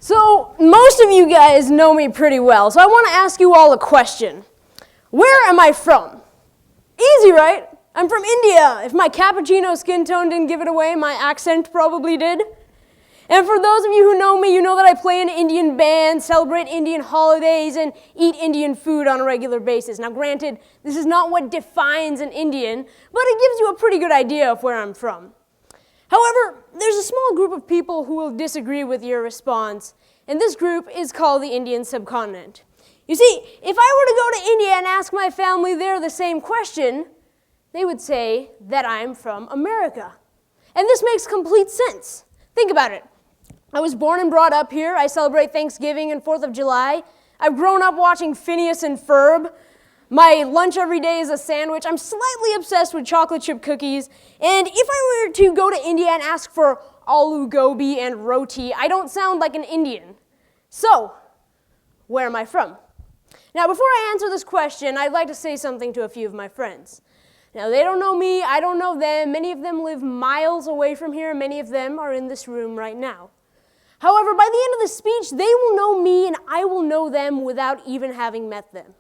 So, most of you guys know me pretty well, so I want to ask you all a question. Where am I from? Easy, right? I'm from India. If my cappuccino skin tone didn't give it away, my accent probably did. And for those of you who know me, you know that I play in Indian bands, celebrate Indian holidays, and eat Indian food on a regular basis. Now granted, this is not what defines an Indian, but it gives you a pretty good idea of where I'm from. However, there's a small group of people who will disagree with your response, and this group is called the Indian subcontinent. You see, if I were to go to India and ask my family there the same question, they would say that I'm from America. And this makes complete sense. Think about it. I was born and brought up here. I celebrate Thanksgiving and 4th of July. I've grown up watching Phineas and Ferb. My lunch every day is a sandwich. I'm slightly obsessed with chocolate chip cookies. And if I were to go to India and ask for aloo gobi and roti, I don't sound like an Indian. So, where am I from? Now, before I answer this question, I'd like to say something to a few of my friends. Now, they don't know me, I don't know them. Many of them live miles away from here. Many of them are in this room right now. However, by the end of the speech, they will know me and I will know them without even having met them.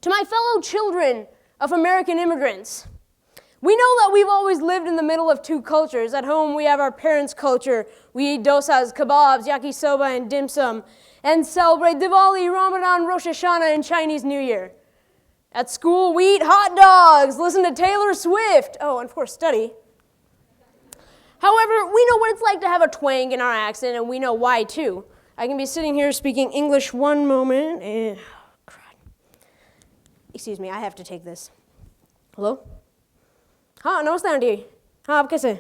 To my fellow children of American immigrants, we know that we've always lived in the middle of two cultures. At home, we have our parents' culture. We eat dosas, kebabs, yakisoba, and dim sum, and celebrate Diwali, Ramadan, Rosh Hashanah, and Chinese New Year. At school, we eat hot dogs, listen to Taylor Swift, and of course, study. However, we know what it's like to have a twang in our accent, and we know why, too. I can be sitting here speaking English one moment, and excuse me, I have to take this. Hello? हाँ नमस्ते aunty हाँ आप कैसे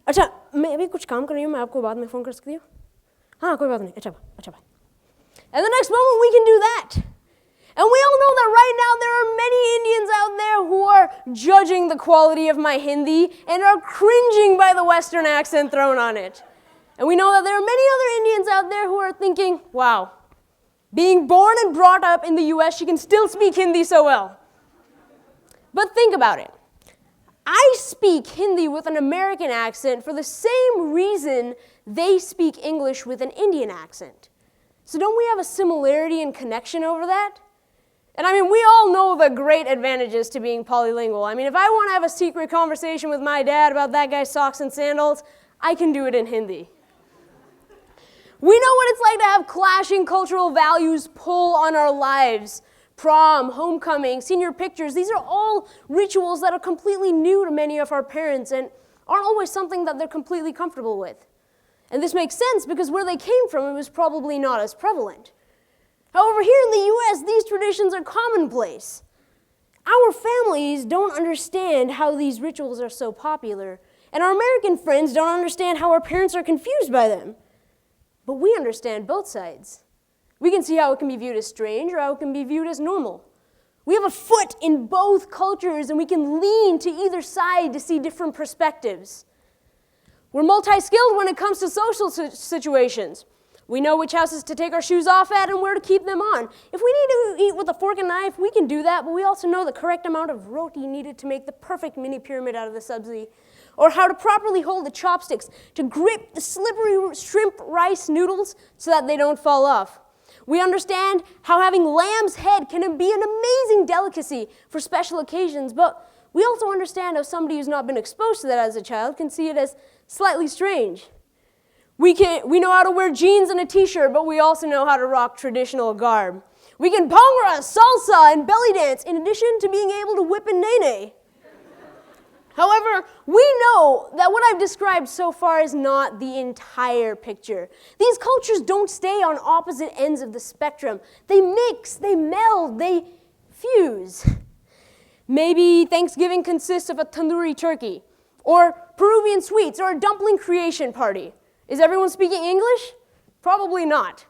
अच्छा मैं अभी कुछ काम कर रही हूँ मैं आपको बाद में फ़ोन कर सकती हूँ हाँ कोई बात नहीं अच्छा bye And the next moment we can do that. And we all know that right now there are many Indians out there who are judging the quality of my Hindi and are cringing by the Western accent thrown on it. And we know that there are many other Indians out there who are thinking, wow, being born and brought up in the US, she can still speak Hindi so well. But think about it. I speak Hindi with an American accent for the same reason they speak English with an Indian accent. So don't we have a similarity and connection over that? And I mean, we all know the great advantages to being polylingual. I mean, if I want to have a secret conversation with my dad about that guy's socks and sandals, I can do it in Hindi. We know what it's like to have clashing cultural values pull on our lives. Prom, homecoming, senior pictures, these are all rituals that are completely new to many of our parents and aren't always something that they're completely comfortable with. And this makes sense because where they came from, it was probably not as prevalent. However, here in the US, these traditions are commonplace. Our families don't understand how these rituals are so popular, and our American friends don't understand how our parents are confused by them. But we understand both sides. We can see how it can be viewed as strange or how it can be viewed as normal. We have a foot in both cultures, and we can lean to either side to see different perspectives. We're multi-skilled when it comes to social situations. We know which houses to take our shoes off at and where to keep them on. If we need to eat with a fork and knife, we can do that, but we also know the correct amount of roti needed to make the perfect mini pyramid out of the sabzi, or how to properly hold the chopsticks to grip the slippery shrimp rice noodles so that they don't fall off. We understand how having lamb's head can be an amazing delicacy for special occasions, but we also understand how somebody who's not been exposed to that as a child can see it as slightly strange. We know how to wear jeans and a t-shirt, but we also know how to rock traditional garb. We can bhangra, salsa, and belly dance, in addition to being able to whip and nay-nay. However, we know that what I've described so far is not the entire picture. These cultures don't stay on opposite ends of the spectrum. They mix, they meld, they fuse. Maybe Thanksgiving consists of a tandoori turkey, or Peruvian sweets, or a dumpling creation party. Is everyone speaking English? Probably not.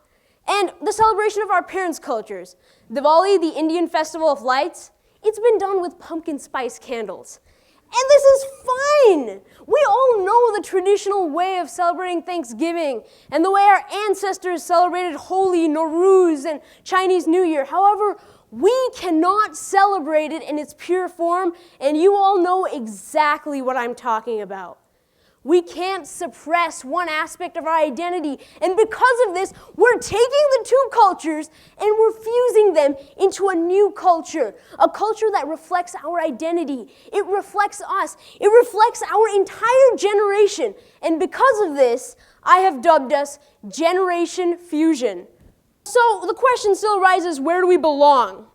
And the celebration of our parents' cultures, Diwali, the Indian festival of lights, it's been done with pumpkin spice candles. And this is fine. We all know the traditional way of celebrating Thanksgiving and the way our ancestors celebrated Holi, Nowruz, and Chinese New Year. However, we cannot celebrate it in its pure form, and you all know exactly what I'm talking about. We can't suppress one aspect of our identity. And because of this, we're taking the two cultures and we're fusing them into a new culture. A culture that reflects our identity. It reflects us. It reflects our entire generation. And because of this, I have dubbed us Generation Fusion. So the question still arises, where do we belong?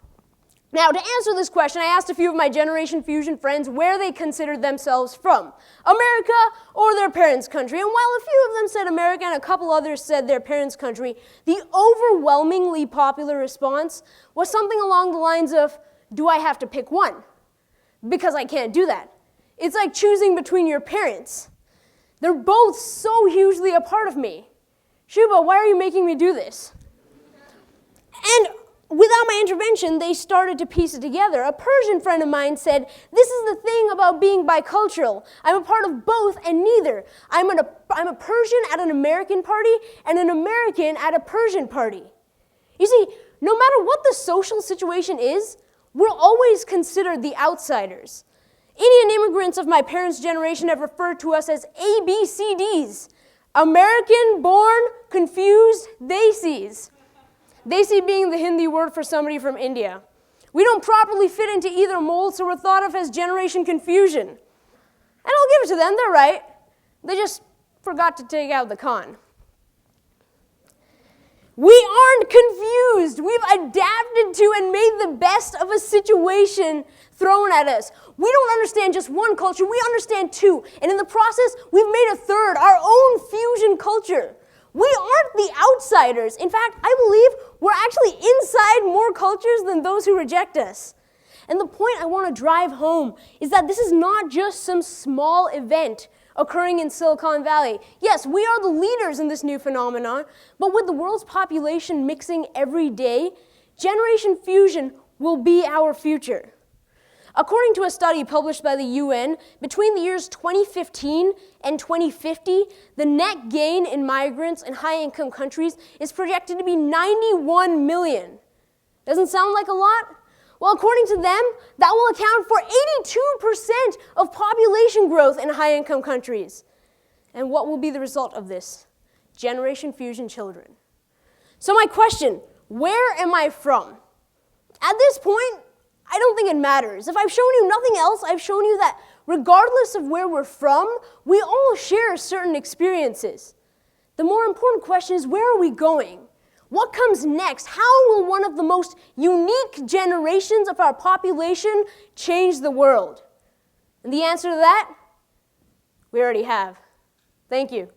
Now, to answer this question, I asked a few of my Generation Fusion friends where they considered themselves from, America or their parents' country. And while a few of them said America and a couple others said their parents' country, the overwhelmingly popular response was something along the lines of, do I have to pick one? Because I can't do that. It's like choosing between your parents. They're both so hugely a part of me. Shubha, why are you making me do this? And without my intervention, they started to piece it together. A Persian friend of mine said, this is the thing about being bicultural. I'm a part of both and neither. I'm a Persian at an American party and an American at a Persian party. You see, no matter what the social situation is, we're always considered the outsiders. Indian immigrants of my parents' generation have referred to us as ABCDs. American, born, confused, Desis. Desi being the Hindi word for somebody from India. We don't properly fit into either mold, so we're thought of as Generation Confusion. And I'll give it to them, they're right. They just forgot to take out the con. We aren't confused. We've adapted to and made the best of a situation thrown at us. We don't understand just one culture, we understand two. And in the process, we've made a third, our own fusion culture. We aren't the outsiders. In fact, I believe we're actually inside more cultures than those who reject us. And the point I want to drive home is that this is not just some small event occurring in Silicon Valley. Yes, we are the leaders in this new phenomenon, but with the world's population mixing every day, Generation Fusion will be our future. According to a study published by the UN, between the years 2015 and 2050, the net gain in migrants in high-income countries is projected to be 91 million. Doesn't sound like a lot? Well, according to them, that will account for 82% of population growth in high-income countries. And what will be the result of this? Generation Fusion children. So my question, where am I from? At this point, I don't think it matters. If I've shown you nothing else, I've shown you that regardless of where we're from, we all share certain experiences. The more important question is, where are we going? What comes next? How will one of the most unique generations of our population change the world? And the answer to that, we already have. Thank you.